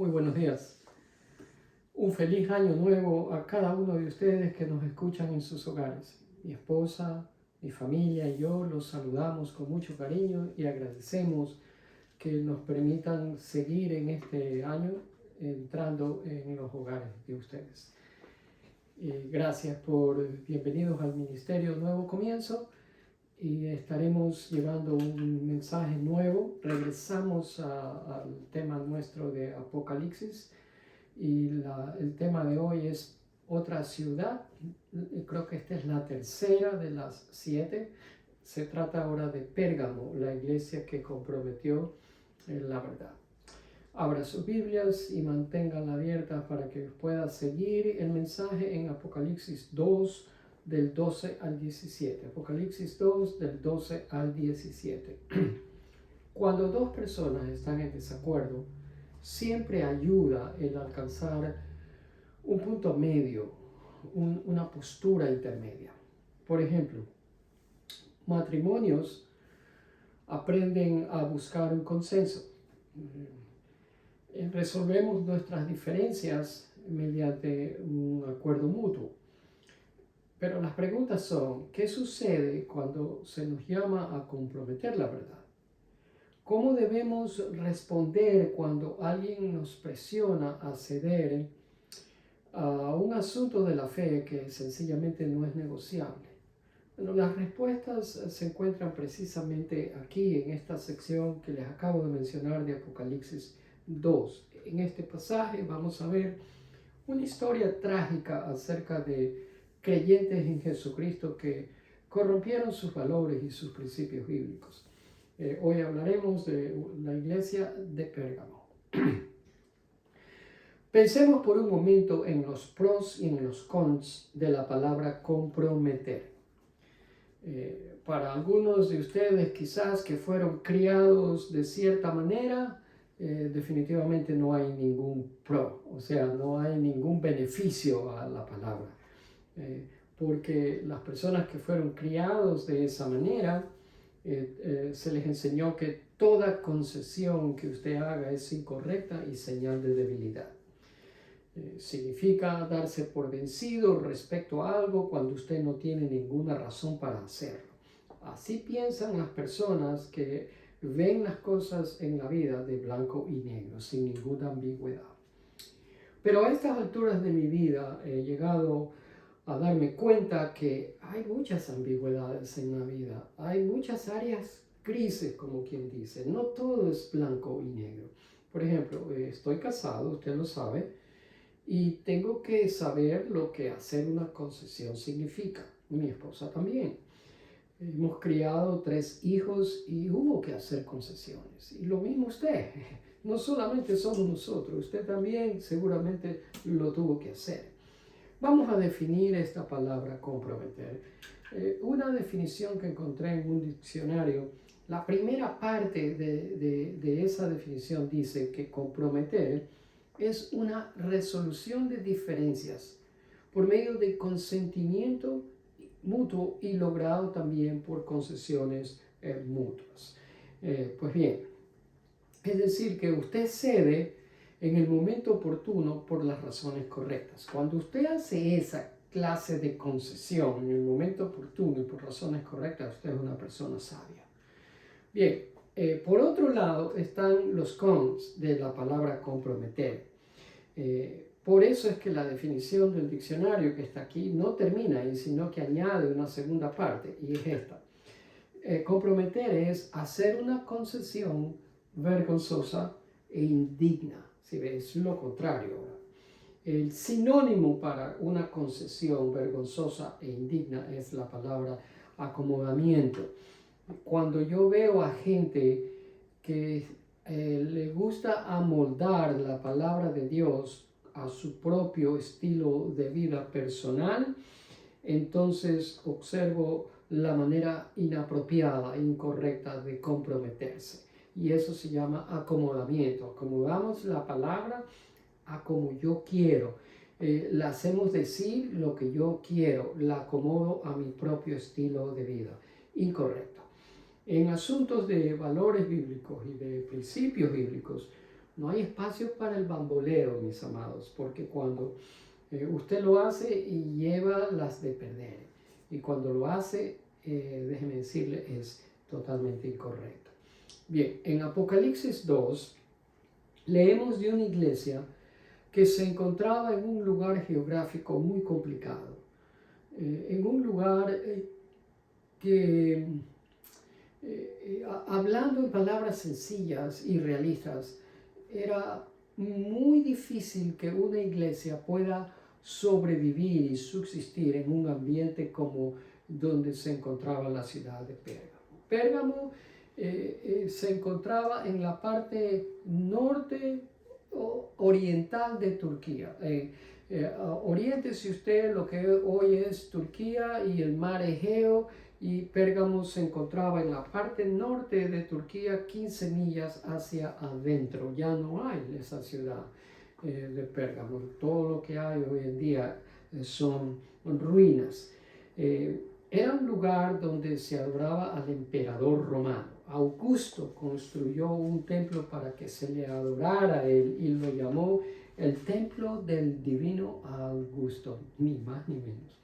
Muy buenos días. Un feliz año nuevo a cada uno de ustedes que nos escuchan en sus hogares. Mi esposa, mi familia y yo los saludamos con mucho cariño y agradecemos que nos permitan seguir en este año entrando en los hogares de ustedes. Gracias bienvenidos al Ministerio Nuevo Comienzo y estaremos llevando un mensaje nuevo. Regresamos al tema nuestro de Apocalipsis. Y el tema de hoy es otra ciudad. Creo que esta es la tercera de las 7. Se trata ahora de Pérgamo, la iglesia que comprometió la verdad. Abra sus Biblias y manténganla abierta para que pueda seguir el mensaje en Apocalipsis 2, del 12 al 17. Apocalipsis 2, del 12 al 17. Cuando dos personas están en desacuerdo, siempre ayuda el alcanzar un punto medio, una postura intermedia. Por ejemplo, matrimonios aprenden a buscar un consenso. Resolvemos nuestras diferencias mediante un acuerdo mutuo. Pero las preguntas son, ¿qué sucede cuando se nos llama a comprometer la verdad? ¿Cómo debemos responder cuando alguien nos presiona a ceder a un asunto de la fe que sencillamente no es negociable? Bueno, las respuestas se encuentran precisamente aquí en esta sección que les acabo de mencionar de Apocalipsis 2. En este pasaje vamos a ver una historia trágica acerca de creyentes en Jesucristo que corrompieron sus valores y sus principios bíblicos. Hoy hablaremos de la iglesia de Pérgamo. Pensemos por un momento en los pros y en los cons de la palabra comprometer. Para algunos de ustedes quizás que fueron criados de cierta manera, definitivamente no hay ningún pro, o sea, no hay ningún beneficio a la palabra. Porque las personas que fueron criados de esa manera, se les enseñó que toda concesión que usted haga es incorrecta y señal de debilidad. Significa darse por vencido respecto a algo cuando usted no tiene ninguna razón para hacerlo. Así piensan las personas que ven las cosas en la vida de blanco y negro, sin ninguna ambigüedad. Pero a estas alturas de mi vida he llegado a darme cuenta que hay muchas ambigüedades en la vida, hay muchas áreas grises, como quien dice, no todo es blanco y negro. Por ejemplo, estoy casado, usted lo sabe, y tengo que saber lo que hacer una concesión significa. Mi esposa también. Hemos criado 3 hijos y hubo que hacer concesiones. Y lo mismo usted. No solamente somos nosotros, usted también seguramente lo tuvo que hacer. Vamos a definir esta palabra comprometer. Una definición que encontré en un diccionario, la primera parte de esa definición dice que comprometer es una resolución de diferencias por medio de consentimiento mutuo y logrado también por concesiones mutuas. Pues bien, es decir, que usted cede en el momento oportuno por las razones correctas. Cuando usted hace esa clase de concesión en el momento oportuno y por razones correctas, usted es una persona sabia. Bien, por otro lado están los cons de la palabra comprometer. Por eso es que la definición del diccionario que está aquí no termina ahí, sino que añade una segunda parte, y es esta. Comprometer es hacer una concesión vergonzosa e indigna. ¿Sí ve? Es lo contrario. El sinónimo para una concesión vergonzosa e indigna es la palabra acomodamiento. Cuando yo veo a gente que le gusta amoldar la palabra de Dios a su propio estilo de vida personal, entonces observo la manera inapropiada, incorrecta de comprometerse. Y eso se llama acomodamiento. Acomodamos la palabra a como yo quiero. La hacemos decir lo que yo quiero. La acomodo a mi propio estilo de vida. Incorrecto. En asuntos de valores bíblicos y de principios bíblicos, No hay espacio para el bamboleo, mis amados, porque cuando usted lo hace y lleva las de perder. Y cuando lo hace, déjeme decirle, es totalmente incorrecto. Bien, en Apocalipsis 2 leemos de una iglesia que se encontraba en un lugar geográfico muy complicado, en un lugar que, hablando en palabras sencillas y realistas, era muy difícil que una iglesia pueda sobrevivir y subsistir en un ambiente como donde se encontraba la ciudad de Pérgamo. Pérgamo se encontraba en la parte norte oriental de Turquía. Oriéntese usted lo que hoy es Turquía y el mar Egeo, y Pérgamo se encontraba en la parte norte de Turquía, 15 millas hacia adentro. Ya no hay esa ciudad de Pérgamo. Todo lo que hay hoy en día son ruinas. Era un lugar donde se adoraba al emperador romano. Augusto construyó un templo para que se le adorara a él y lo llamó el templo del divino Augusto, ni más ni menos.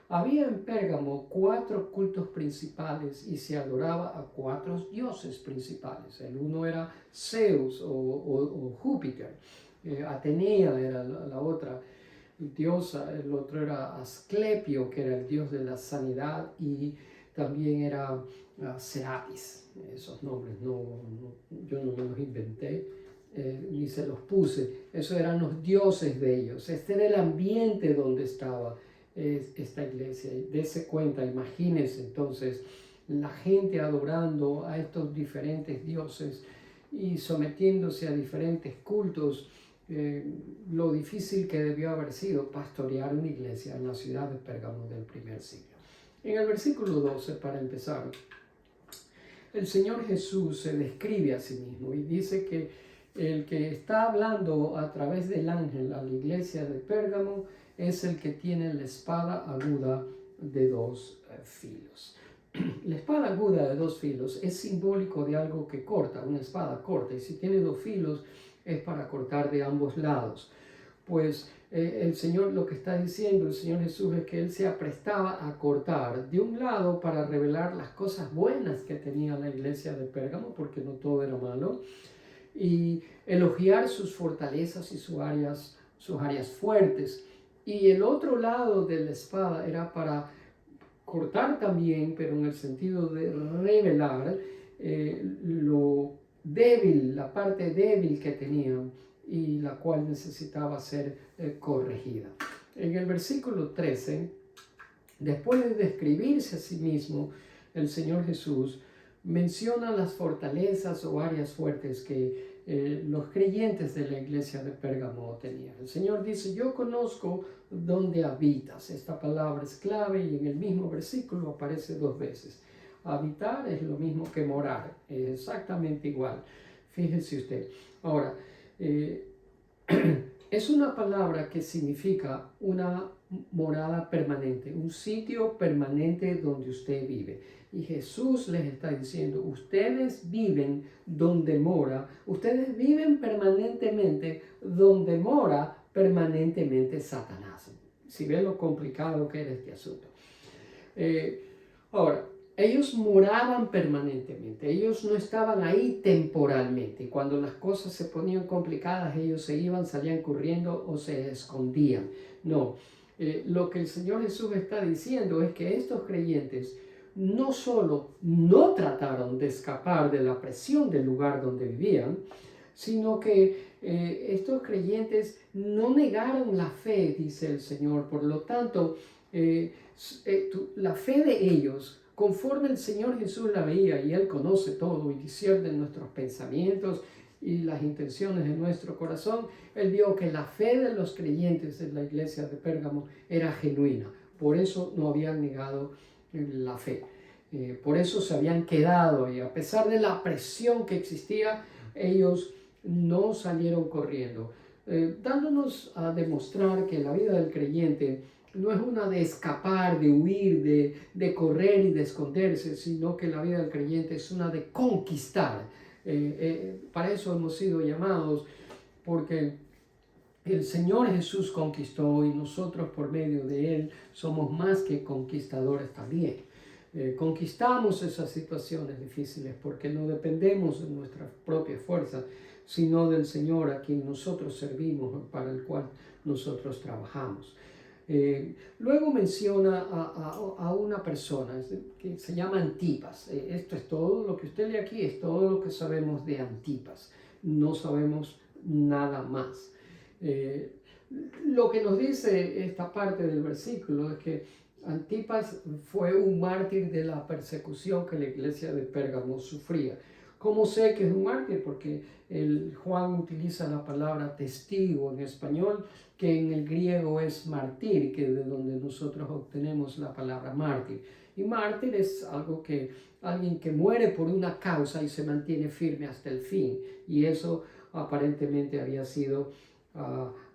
Había en Pérgamo 4 cultos principales y se adoraba a 4 dioses principales. El uno era Zeus o Júpiter, Atenea era la otra diosa, el otro era Asclepio, que era el dios de la sanidad, y también era Serapis. Esos nombres yo no me los inventé, ni se los puse. Esos eran los dioses de ellos. Este era el ambiente donde estaba esta iglesia. Dese cuenta, imagínense entonces la gente adorando a estos diferentes dioses y sometiéndose a diferentes cultos. Lo difícil que debió haber sido pastorear una iglesia en la ciudad de Pérgamo del primer siglo. En el versículo 12, para empezar, el Señor Jesús se describe a sí mismo y dice que el que está hablando a través del ángel a la iglesia de Pérgamo es el que tiene la espada aguda de 2 filos. La espada aguda de 2 filos es simbólico de algo que corta, una espada corta, y si tiene 2 filos es para cortar de ambos lados. Pues el Señor, lo que está diciendo el Señor Jesús es que Él se aprestaba a cortar de un lado para revelar las cosas buenas que tenía la iglesia de Pérgamo, porque no todo era malo, y elogiar sus fortalezas y sus áreas fuertes. Y el otro lado de la espada era para cortar también, pero en el sentido de revelar lo débil, la parte débil que tenían y la cual necesitaba ser corregida. En el versículo 13, después de describirse a sí mismo, el Señor Jesús menciona las fortalezas o áreas fuertes que los creyentes de la iglesia de Pérgamo tenían. El Señor dice: yo conozco dónde habitas. Esta palabra es clave y en el mismo versículo aparece 2 veces. Habitar es lo mismo que morar, es exactamente igual. Fíjese usted. Ahora, es una palabra que significa una morada permanente, un sitio permanente donde usted vive. Y Jesús les está diciendo: ustedes viven donde mora, ustedes viven permanentemente donde mora permanentemente Satanás. Si ven lo complicado que era este asunto. Ahora, ellos moraban permanentemente, ellos no estaban ahí temporalmente. Y cuando las cosas se ponían complicadas, ellos se iban, salían corriendo o se escondían. No, lo que el Señor Jesús está diciendo es que estos creyentes no solo no trataron de escapar de la presión del lugar donde vivían, sino que estos creyentes no negaron la fe, dice el Señor. Por lo tanto, la fe de ellos, conforme el Señor Jesús la veía, y Él conoce todo y discierne nuestros pensamientos y las intenciones de nuestro corazón, Él vio que la fe de los creyentes de la iglesia de Pérgamo era genuina. Por eso no habían negado la fe. Por eso se habían quedado, y a pesar de la presión que existía, ellos no salieron corriendo, dándonos a demostrar que la vida del creyente no es una de escapar, de huir, de correr y de esconderse, sino que la vida del creyente es una de conquistar, Para eso hemos sido llamados, porque el Señor Jesús conquistó y nosotros por medio de Él somos más que conquistadores también. Conquistamos esas situaciones difíciles porque no dependemos de nuestra propia fuerza, sino del Señor a quien nosotros servimos, para el cual nosotros trabajamos. Luego menciona a una persona que se llama Antipas. Esto es todo lo que usted lee aquí, es todo lo que sabemos de Antipas. No sabemos nada más. Lo que nos dice esta parte del versículo es que Antipas fue un mártir de la persecución que la iglesia de Pérgamo sufría. ¿Cómo sé que es un mártir? Porque Juan utiliza la palabra testigo en español, que en el griego es martir, que es de donde nosotros obtenemos la palabra mártir. Y mártir es alguien que muere por una causa y se mantiene firme hasta el fin. Y eso aparentemente había sido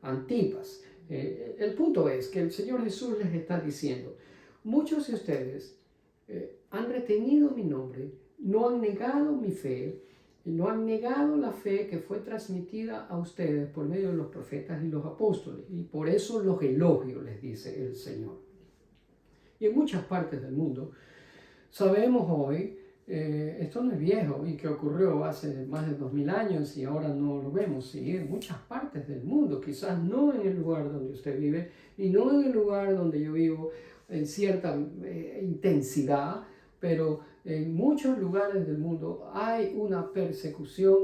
Antipas. El punto es que el Señor Jesús les está diciendo: muchos de ustedes han retenido mi nombre, no han negado mi fe, no han negado la fe que fue transmitida a ustedes por medio de los profetas y los apóstoles, y por eso los elogio, les dice el Señor. Y en muchas partes del mundo sabemos hoy, esto no es viejo y que ocurrió hace más de 2000 años y ahora no lo vemos, sí, en muchas partes del mundo, quizás no en el lugar donde usted vive y no en el lugar donde yo vivo en cierta intensidad, pero en muchos lugares del mundo hay una persecución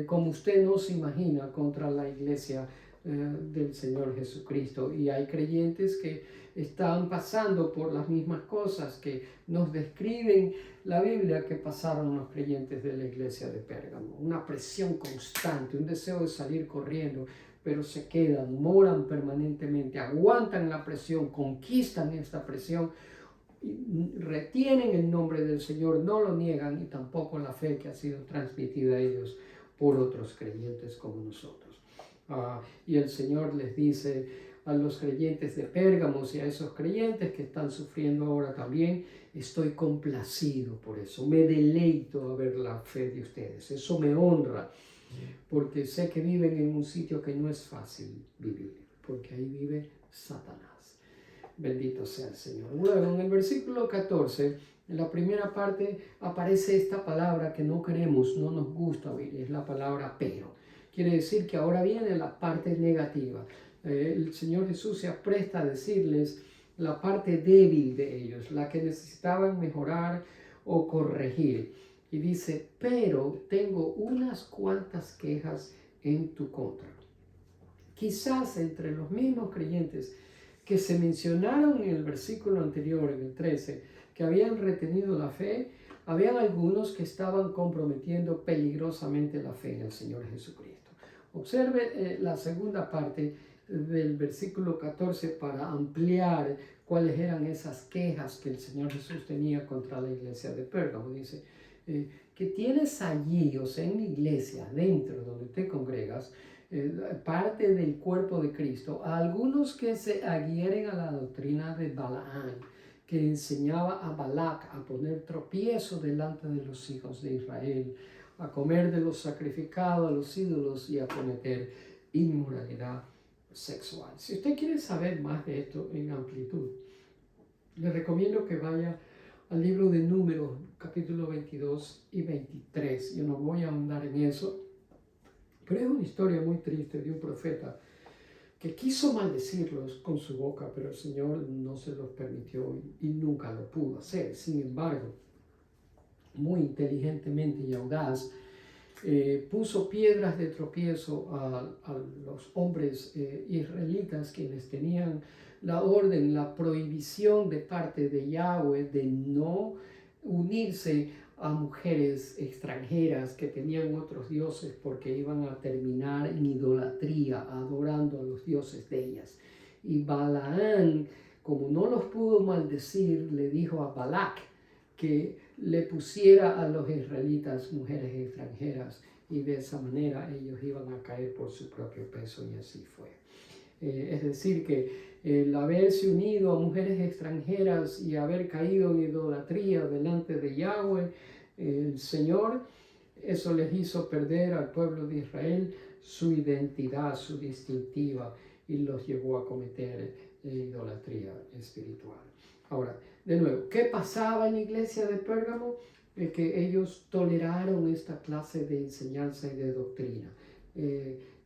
como usted no se imagina contra la iglesia del Señor Jesucristo, y hay creyentes que están pasando por las mismas cosas que nos describen la Biblia que pasaron los creyentes de la iglesia de Pérgamo. Una presión constante, un deseo de salir corriendo, pero se quedan, moran permanentemente, aguantan la presión, conquistan esta presión, retienen el nombre del Señor, no lo niegan, y tampoco la fe que ha sido transmitida a ellos por otros creyentes como nosotros. Y el Señor les dice a los creyentes de Pérgamo y a esos creyentes que están sufriendo ahora también: estoy complacido por eso, me deleito a ver la fe de ustedes, eso me honra, porque sé que viven en un sitio que no es fácil vivir, porque ahí vive Satanás. Bendito sea el Señor. Luego, en el versículo 14, en la primera parte, aparece esta palabra que no queremos, no nos gusta oír, es la palabra pero. Quiere decir que ahora viene la parte negativa. El Señor Jesús se apresta a decirles la parte débil de ellos, la que necesitaban mejorar o corregir. Y dice: pero tengo unas cuantas quejas en tu contra. Quizás entre los mismos creyentes que se mencionaron en el versículo anterior, en el 13, que habían retenido la fe, habían algunos que estaban comprometiendo peligrosamente la fe en el Señor Jesucristo. Observe la segunda parte del versículo 14 para ampliar cuáles eran esas quejas que el Señor Jesús tenía contra la iglesia de Pérgamo. Dice que tienes allí, o sea, en la iglesia, dentro donde te congregas, parte del cuerpo de Cristo, a algunos que se adhieren a la doctrina de Balaam, que enseñaba a Balac a poner tropiezo delante de los hijos de Israel, a comer de lo sacrificado a los ídolos y a cometer inmoralidad sexual. Si usted quiere saber más de esto en amplitud, le recomiendo que vaya al libro de Números, capítulo 22 y 23. Yo no voy a ahondar en eso, pero es una historia muy triste de un profeta que quiso maldecirlos con su boca, pero el Señor no se los permitió y nunca lo pudo hacer. Sin embargo, muy inteligentemente y audaz, puso piedras de tropiezo a los hombres israelitas, quienes tenían la orden, la prohibición de parte de Yahweh de no unirse a mujeres extranjeras que tenían otros dioses, porque iban a terminar en idolatría, adorando a los dioses de ellas. Y Balaam, como no los pudo maldecir, le dijo a Balac que le pusiera a los israelitas mujeres extranjeras, y de esa manera ellos iban a caer por su propio peso, y así fue. Es decir, que el haberse unido a mujeres extranjeras y haber caído en idolatría delante de Yahweh, el Señor, Eso les hizo perder al pueblo de Israel su identidad, su distintiva, y los llevó a cometer idolatría espiritual. Ahora, de nuevo, ¿qué pasaba en la iglesia de Pérgamo? Que ellos toleraron esta clase de enseñanza y de doctrina.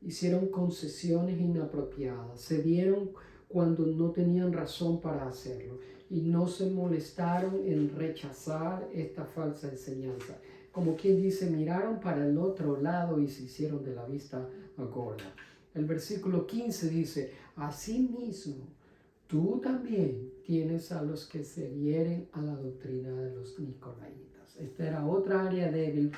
Hicieron concesiones inapropiadas, se dieron cuando no tenían razón para hacerlo y no se molestaron en rechazar esta falsa enseñanza. Como quien dice, miraron para el otro lado y se hicieron de la vista gorda. El versículo 15 dice, asimismo, tú también tienes a los que se adhieren a la doctrina de los nicolaitas. Esta era otra área débil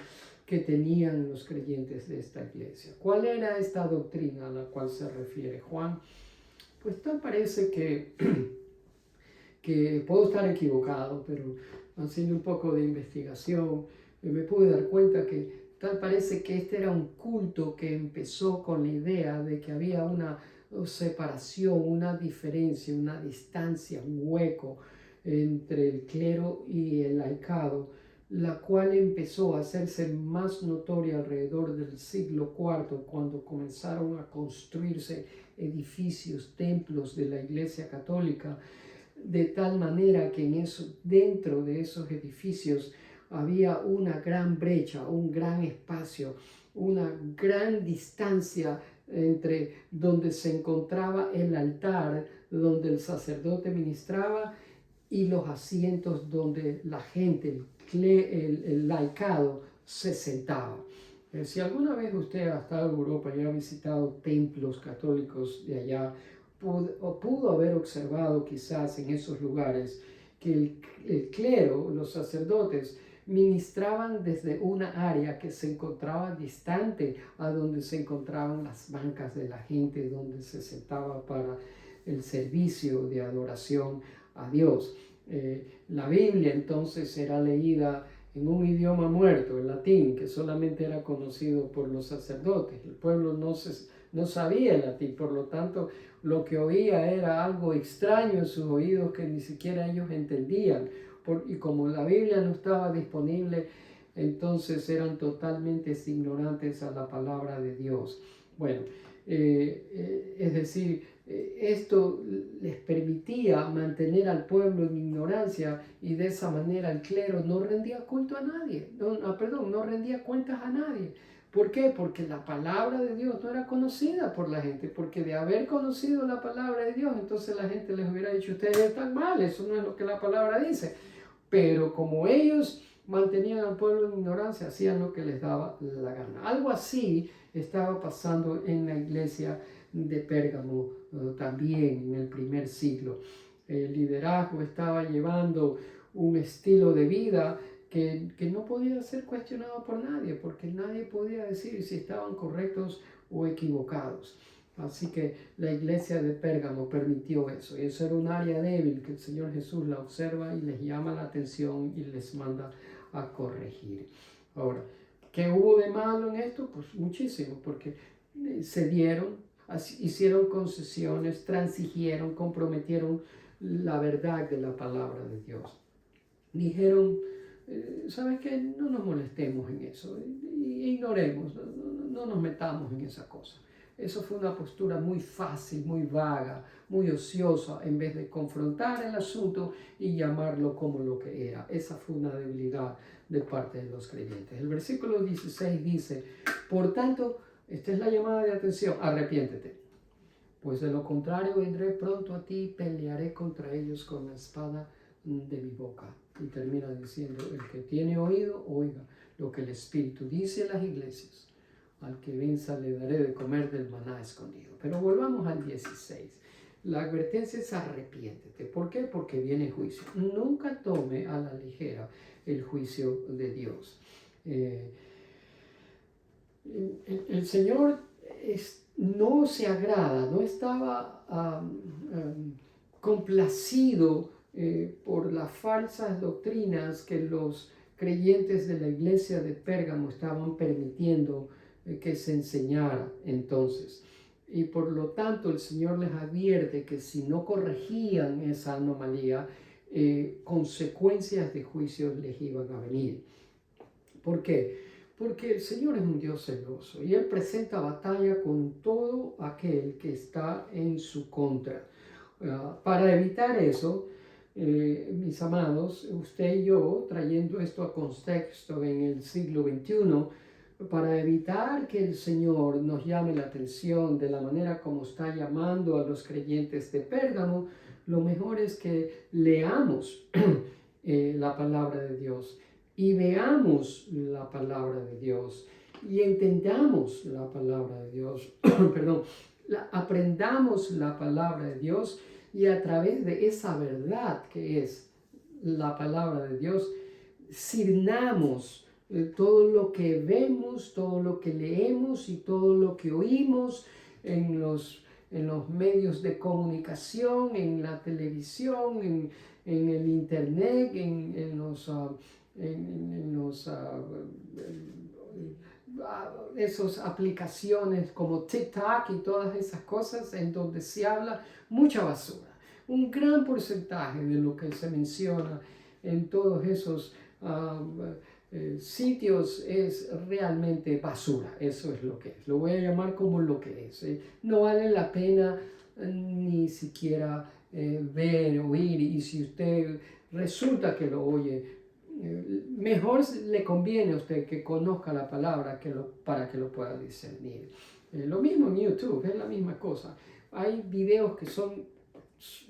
que tenían los creyentes de esta iglesia. ¿Cuál era esta doctrina a la cual se refiere Juan? Pues tal parece que puedo estar equivocado, pero haciendo un poco de investigación, me pude dar cuenta que tal parece que este era un culto que empezó con la idea de que había una separación, una diferencia, una distancia, un hueco entre el clero y el laicado, la cual empezó a hacerse más notoria alrededor del siglo IV, cuando comenzaron a construirse edificios, templos de la Iglesia Católica, de tal manera que dentro de esos edificios había una gran brecha, un gran espacio, una gran distancia entre donde se encontraba el altar, donde el sacerdote ministraba, y los asientos donde la gente, el laicado, se sentaba. Si alguna vez usted ha estado en Europa y ha visitado templos católicos de allá, pudo haber observado quizás en esos lugares que el clero, los sacerdotes, ministraban desde una área que se encontraba distante a donde se encontraban las bancas de la gente, donde se sentaba para el servicio de adoración a Dios. La Biblia entonces era leída en un idioma muerto, el latín, que solamente era conocido por los sacerdotes. El pueblo no sabía el latín, por lo tanto lo que oía era algo extraño en sus oídos que ni siquiera ellos entendían. Y como la Biblia no estaba disponible, entonces eran totalmente ignorantes a la palabra de Dios. Bueno, es decir, esto les permitía mantener al pueblo en ignorancia, y de esa manera el clero no rendía culto a nadie, no rendía cuentas a nadie. ¿Por qué? Porque la palabra de Dios no era conocida por la gente, porque de haber conocido la palabra de Dios, entonces la gente les hubiera dicho, ustedes están mal, eso no es lo que la palabra dice. Pero como ellos mantenían al pueblo en ignorancia, hacían lo que les daba la gana. Algo así estaba pasando en la iglesia de Pérgamo también en el primer siglo. El liderazgo estaba llevando un estilo de vida que no podía ser cuestionado por nadie, porque nadie podía decir si estaban correctos o equivocados. Así que la iglesia de Pérgamo permitió eso. Y eso era un área débil que el Señor Jesús la observa y les llama la atención y les manda a corregir. Ahora, ¿qué hubo de malo en esto? Pues muchísimo, porque se dieron, hicieron concesiones, transigieron, comprometieron la verdad de la palabra de Dios. Dijeron, ¿sabes qué? No nos molestemos en eso, ignoremos, no nos metamos en esa cosa. Eso fue una postura muy fácil, muy vaga, muy ociosa, en vez de confrontar el asunto y llamarlo como lo que era. Esa fue una debilidad de parte de los creyentes. El versículo 16 dice, por tanto, esta es la llamada de atención, arrepiéntete, pues de lo contrario vendré pronto a ti y pelearé contra ellos con la espada de mi boca. Y termina diciendo, el que tiene oído, oiga lo que el Espíritu dice a las iglesias. Al que venza le daré de comer del maná escondido. Pero volvamos al 16. La advertencia es arrepiéntete. ¿Por qué? Porque viene juicio. Nunca tome a la ligera el juicio de Dios. El Señor no se agrada, no estaba complacido por las falsas doctrinas que los creyentes de la iglesia de Pérgamo estaban permitiendo que se enseñara entonces. Y por lo tanto el Señor les advierte que si no corregían esa anomalía, consecuencias de juicio les iban a venir. ¿Por qué? Porque el Señor es un Dios celoso y Él presenta batalla con todo aquel que está en su contra. Para evitar eso, mis amados, usted y yo, trayendo esto a contexto en el siglo XXI, para evitar que el Señor nos llame la atención de la manera como está llamando a los creyentes de Pérgamo, lo mejor es que leamos la palabra de Dios y veamos la palabra de Dios y entendamos la palabra de Dios, perdón, aprendamos la palabra de Dios y a través de esa verdad que es la palabra de Dios, sirnamos todo lo que vemos, todo lo que leemos y todo lo que oímos en los medios de comunicación, en la televisión, en el internet, en esas aplicaciones como TikTok y todas esas cosas en donde se habla mucha basura. Un gran porcentaje de lo que se menciona en todos esos sitios es realmente basura. Eso es lo que es. Lo voy a llamar como lo que es. No vale la pena ni siquiera ver, oír, y si usted resulta que lo oye, mejor le conviene a usted que conozca la palabra para que lo pueda discernir. Lo mismo en YouTube, es la misma cosa. Hay videos que son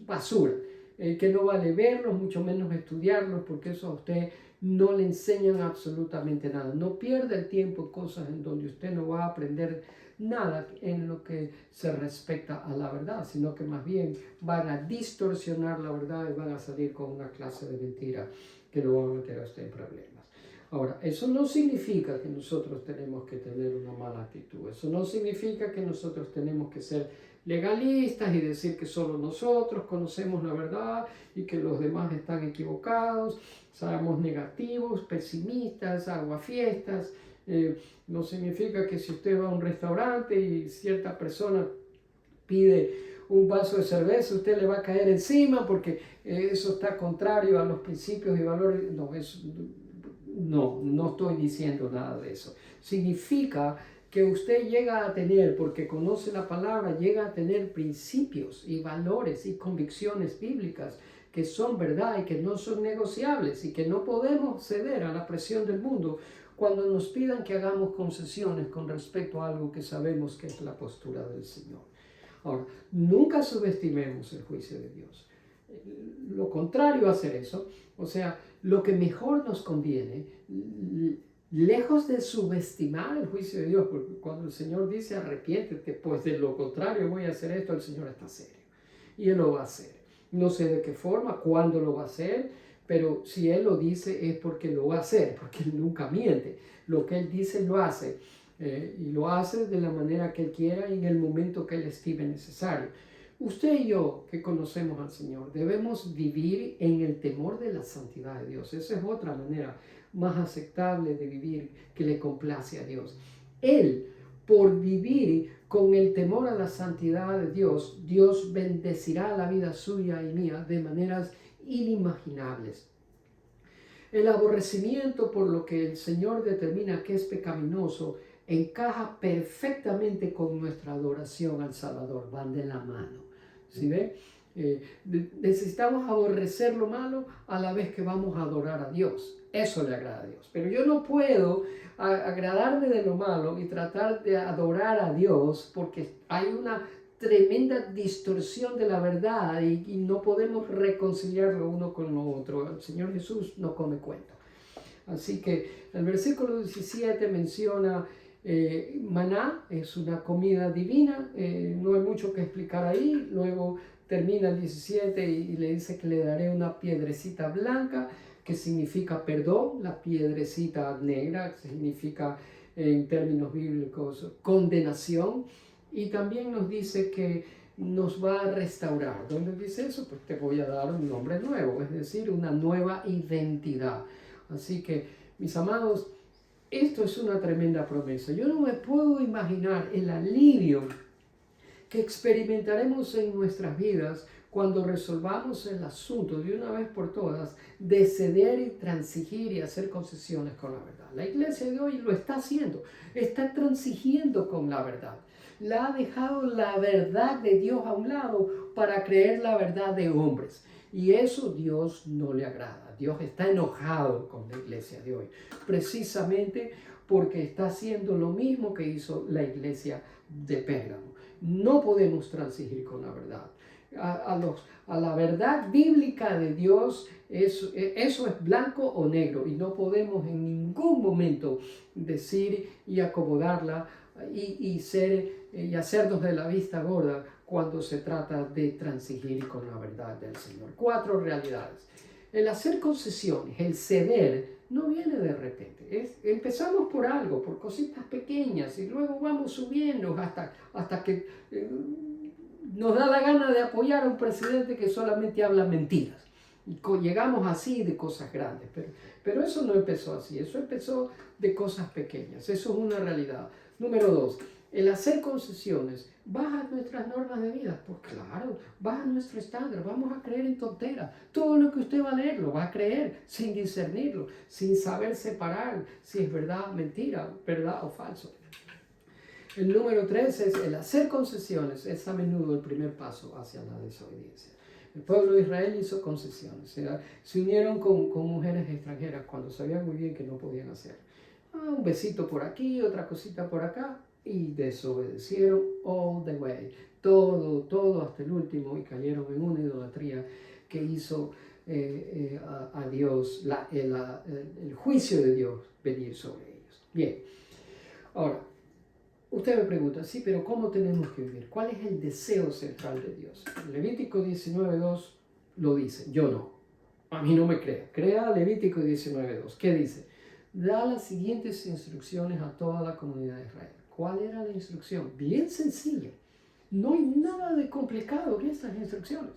basura, que no vale verlos, mucho menos estudiarlos, porque eso a usted no le enseñan absolutamente nada. No pierda el tiempo en cosas en donde usted no va a aprender nada en lo que se respecta a la verdad, sino que más bien van a distorsionar la verdad y van a salir con una clase de mentira que lo van a meter a usted en problemas. Ahora, eso no significa que nosotros tenemos que tener una mala actitud. Eso no significa que nosotros tenemos que ser legalistas y decir que solo nosotros conocemos la verdad y que los demás están equivocados, seamos negativos, pesimistas, aguafiestas. No significa que si usted va a un restaurante y cierta persona pide un vaso de cerveza, usted le va a caer encima porque eso está contrario a los principios y valores. No estoy diciendo nada de eso. Significa que usted llega a tener, porque conoce la palabra, llega a tener principios y valores y convicciones bíblicas que son verdad y que no son negociables y que no podemos ceder a la presión del mundo cuando nos pidan que hagamos concesiones con respecto a algo que sabemos que es la postura del Señor. Ahora, nunca subestimemos el juicio de Dios. Lo contrario a hacer eso, o sea, lo que mejor nos conviene, lejos de subestimar el juicio de Dios, porque cuando el Señor dice arrepiéntete, pues de lo contrario voy a hacer esto, el Señor está serio y Él lo va a hacer. No sé de qué forma, cuándo lo va a hacer, pero si Él lo dice es porque lo va a hacer, porque Él nunca miente. Lo que Él dice lo hace. Y lo hace de la manera que Él quiera y en el momento que Él estime necesario. Usted y yo, que conocemos al Señor, debemos vivir en el temor de la santidad de Dios. Esa es otra manera más aceptable de vivir que le complace a Dios. Él, por vivir con el temor a la santidad de Dios, Dios bendecirá la vida suya y mía de maneras inimaginables. El aborrecimiento por lo que el Señor determina que es pecaminoso encaja perfectamente con nuestra adoración al Salvador, van de la mano. ¿Sí ve? Necesitamos aborrecer lo malo a la vez que vamos a adorar a Dios. Eso le agrada a Dios. Pero yo no puedo agradarme de lo malo y tratar de adorar a Dios porque hay una tremenda distorsión de la verdad y no podemos reconciliarlo uno con lo otro. El Señor Jesús no come cuento. Así que el versículo 17 menciona maná, es una comida divina, no hay mucho que explicar ahí. Luego termina el 17 y le dice que le daré una piedrecita blanca, que significa perdón. La piedrecita negra significa en términos bíblicos condenación. Y también nos dice que nos va a restaurar. ¿Dónde dice eso? Pues te voy a dar un nombre nuevo, es decir, una nueva identidad. Así que, mis amados, esto es una tremenda promesa. Yo no me puedo imaginar el alivio que experimentaremos en nuestras vidas cuando resolvamos el asunto de una vez por todas de ceder y transigir y hacer concesiones con la verdad. La iglesia de hoy lo está haciendo, está transigiendo con la verdad. La ha dejado la verdad de Dios a un lado para creer la verdad de hombres. Y eso Dios no le agrada. Dios está enojado con la iglesia de hoy, precisamente porque está haciendo lo mismo que hizo la iglesia de Pérgamo. No podemos transigir con la verdad. A la verdad bíblica de Dios, eso es blanco o negro, y no podemos en ningún momento decir y acomodarla y hacernos de la vista gorda cuando se trata de transigir con la verdad del Señor. 4 realidades. El hacer concesiones, el ceder, no viene de repente. Empezamos por algo, por cositas pequeñas, y luego vamos subiendo hasta que nos da la gana de apoyar a un presidente que solamente habla mentiras. Y llegamos así de cosas grandes, pero eso no empezó así, eso empezó de cosas pequeñas. Eso es una realidad. Número 2, el hacer concesiones baja nuestras normas de vida. Pues claro, baja nuestro estándar. Vamos a creer en tonteras. Todo lo que usted va a leer lo va a creer sin discernirlo, sin saber separar si es verdad, mentira, verdad o falso. El número 3 es el hacer concesiones. Es a menudo el primer paso hacia la desobediencia. El pueblo de Israel hizo concesiones. Se unieron con mujeres extranjeras cuando sabían muy bien que no podían hacer. Un besito por aquí, otra cosita por acá, y desobedecieron all the way. Todo hasta el último, y cayeron en una idolatría que hizo a Dios, el juicio de Dios venir sobre ellos. Bien, ahora, usted me pregunta, sí, pero ¿cómo tenemos que vivir? ¿Cuál es el deseo central de Dios? Levítico 19:2 lo dice, yo no. A mí no me crea. Crea Levítico 19:2. ¿Qué dice? Da las siguientes instrucciones a toda la comunidad de Israel. ¿Cuál era la instrucción? Bien sencilla. No hay nada de complicado en estas instrucciones.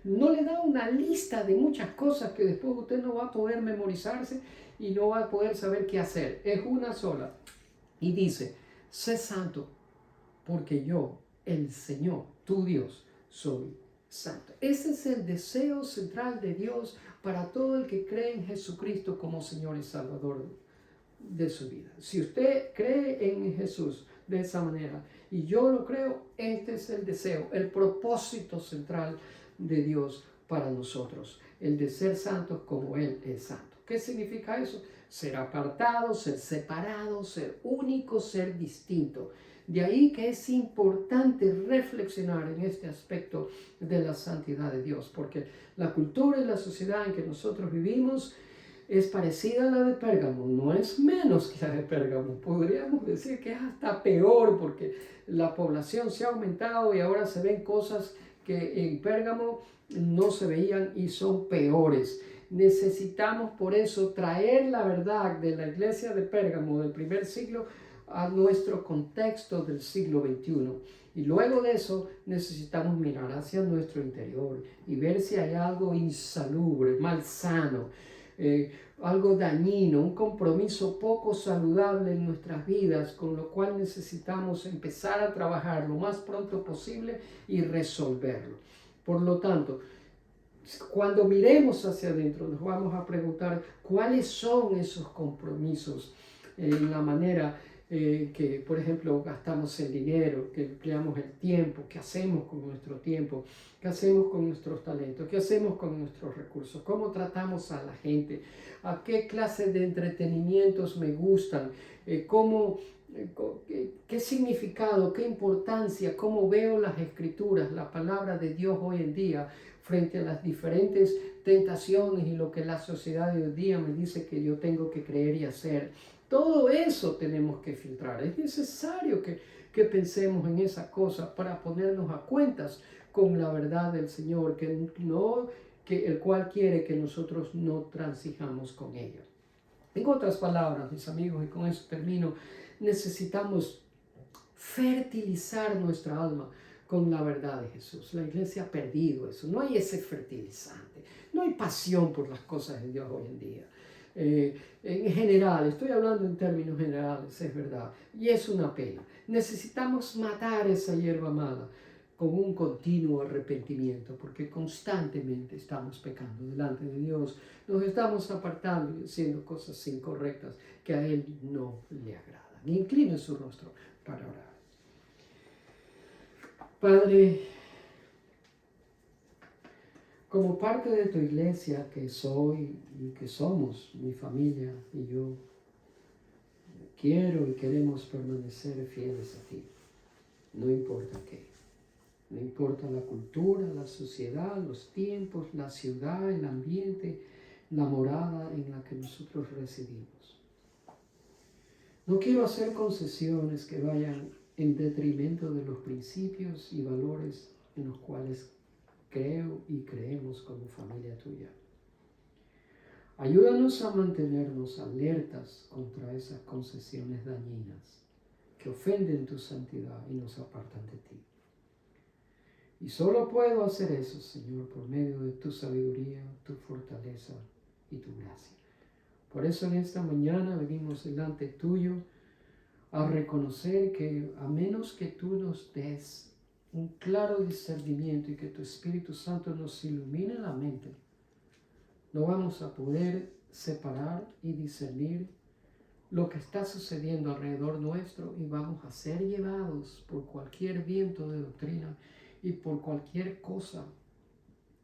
No le da una lista de muchas cosas que después usted no va a poder memorizarse y no va a poder saber qué hacer. Es una sola. Y dice, sé santo, porque yo, el Señor, tu Dios, soy santo. Ese es el deseo central de Dios para todo el que cree en Jesucristo como Señor y Salvador de su vida. Si usted cree en Jesús de esa manera, y yo lo creo, este es el deseo, el propósito central de Dios para nosotros, el de ser santos como Él es santo. ¿Qué significa eso? Ser apartado, ser separado, ser único, ser distinto. De ahí que es importante reflexionar en este aspecto de la santidad de Dios, porque la cultura y la sociedad en que nosotros vivimos es parecida a la de Pérgamo, no es menos que la de Pérgamo. Podríamos decir que es hasta peor, porque la población se ha aumentado y ahora se ven cosas que en Pérgamo no se veían y son peores. Necesitamos por eso traer la verdad de la iglesia de Pérgamo del primer siglo a nuestro contexto del siglo XXI. Y luego de eso necesitamos mirar hacia nuestro interior y ver si hay algo insalubre, malsano, algo dañino, un compromiso poco saludable en nuestras vidas, con lo cual necesitamos empezar a trabajar lo más pronto posible y resolverlo. Por lo tanto, cuando miremos hacia adentro, nos vamos a preguntar cuáles son esos compromisos en la manera que, por ejemplo, gastamos el dinero, que empleamos el tiempo, qué hacemos con nuestro tiempo, qué hacemos con nuestros talentos, qué hacemos con nuestros recursos, cómo tratamos a la gente, a qué clase de entretenimientos me gustan, qué significado, qué importancia, cómo veo las escrituras, la palabra de Dios hoy en día frente a las diferentes tentaciones y lo que la sociedad de hoy día me dice que yo tengo que creer y hacer. Todo eso tenemos que filtrar. Es necesario que pensemos en esa cosa para ponernos a cuentas con la verdad del Señor, el cual quiere que nosotros no transijamos con ella. En otras palabras, mis amigos, y con eso termino, necesitamos fertilizar nuestra alma con la verdad de Jesús. La iglesia ha perdido eso. No hay ese fertilizante. No hay pasión por las cosas de Dios hoy en día. En general, estoy hablando en términos generales, es verdad, y es una pena. Necesitamos matar esa hierba mala con un continuo arrepentimiento, porque constantemente estamos pecando delante de Dios, nos estamos apartando y haciendo cosas incorrectas que a Él no le agradan. Incline su rostro para orar. Padre, como parte de tu iglesia que soy y que somos, mi familia y yo, quiero y queremos permanecer fieles a ti, no importa qué. No importa la cultura, la sociedad, los tiempos, la ciudad, el ambiente, la morada en la que nosotros residimos. No quiero hacer concesiones que vayan en detrimento de los principios y valores en los cuales creo y creemos como familia tuya. Ayúdanos a mantenernos alertas contra esas concesiones dañinas que ofenden tu santidad y nos apartan de ti. Y solo puedo hacer eso, Señor, por medio de tu sabiduría, tu fortaleza y tu gracia. Por eso en esta mañana venimos delante tuyo a reconocer que a menos que tú nos des un claro discernimiento y que tu Espíritu Santo nos ilumine la mente, no vamos a poder separar y discernir lo que está sucediendo alrededor nuestro y vamos a ser llevados por cualquier viento de doctrina y por cualquier cosa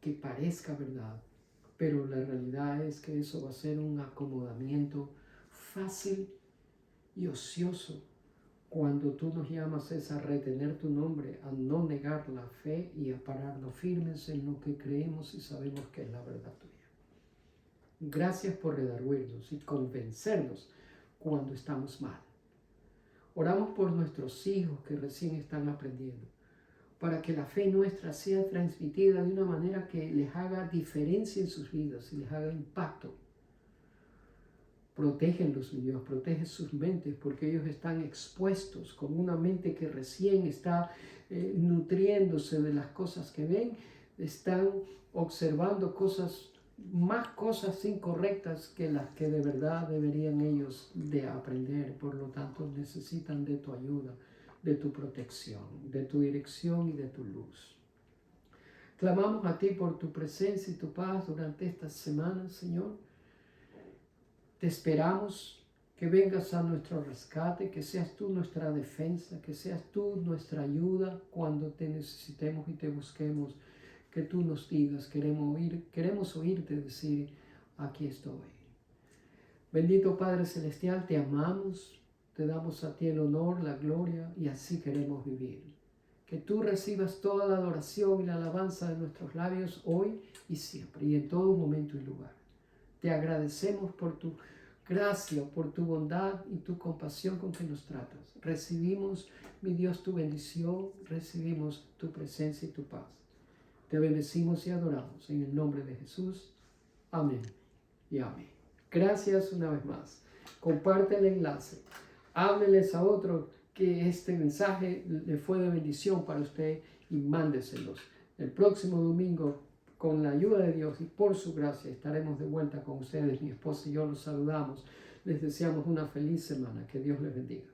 que parezca verdad, pero la realidad es que eso va a ser un acomodamiento fácil y ocioso cuando tú nos llamas es a retener tu nombre, a no negar la fe y a pararnos firmes en lo que creemos y sabemos que es la verdad tuya. Gracias por redarguirnos y convencernos cuando estamos mal. Oramos por nuestros hijos que recién están aprendiendo, para que la fe nuestra sea transmitida de una manera que les haga diferencia en sus vidas y les haga impacto. Protégenlos, mi Dios, protege sus mentes, porque ellos están expuestos con una mente que recién está nutriéndose de las cosas que ven, están observando más cosas incorrectas que las que de verdad deberían ellos de aprender. Por lo tanto, necesitan de tu ayuda, de tu protección, de tu dirección y de tu luz. Clamamos a ti por tu presencia y tu paz durante estas semanas, Señor. Te esperamos que vengas a nuestro rescate, que seas tú nuestra defensa, que seas tú nuestra ayuda cuando te necesitemos y te busquemos, que tú nos digas, queremos oírte decir, aquí estoy. Bendito Padre Celestial, te amamos, te damos a ti el honor, la gloria y así queremos vivir. Que tú recibas toda la adoración y la alabanza de nuestros labios hoy y siempre y en todo momento y lugar. Te agradecemos por tu gracia, por tu bondad y tu compasión con que nos tratas. Recibimos, mi Dios, tu bendición, recibimos tu presencia y tu paz. Te bendecimos y adoramos en el nombre de Jesús. Amén y amén. Gracias una vez más. Comparte el enlace. Hábleles a otros que este mensaje le fue de bendición para usted y mándeselos. El próximo domingo, con la ayuda de Dios y por su gracia, estaremos de vuelta con ustedes. Mi esposa y yo los saludamos. Les deseamos una feliz semana. Que Dios les bendiga.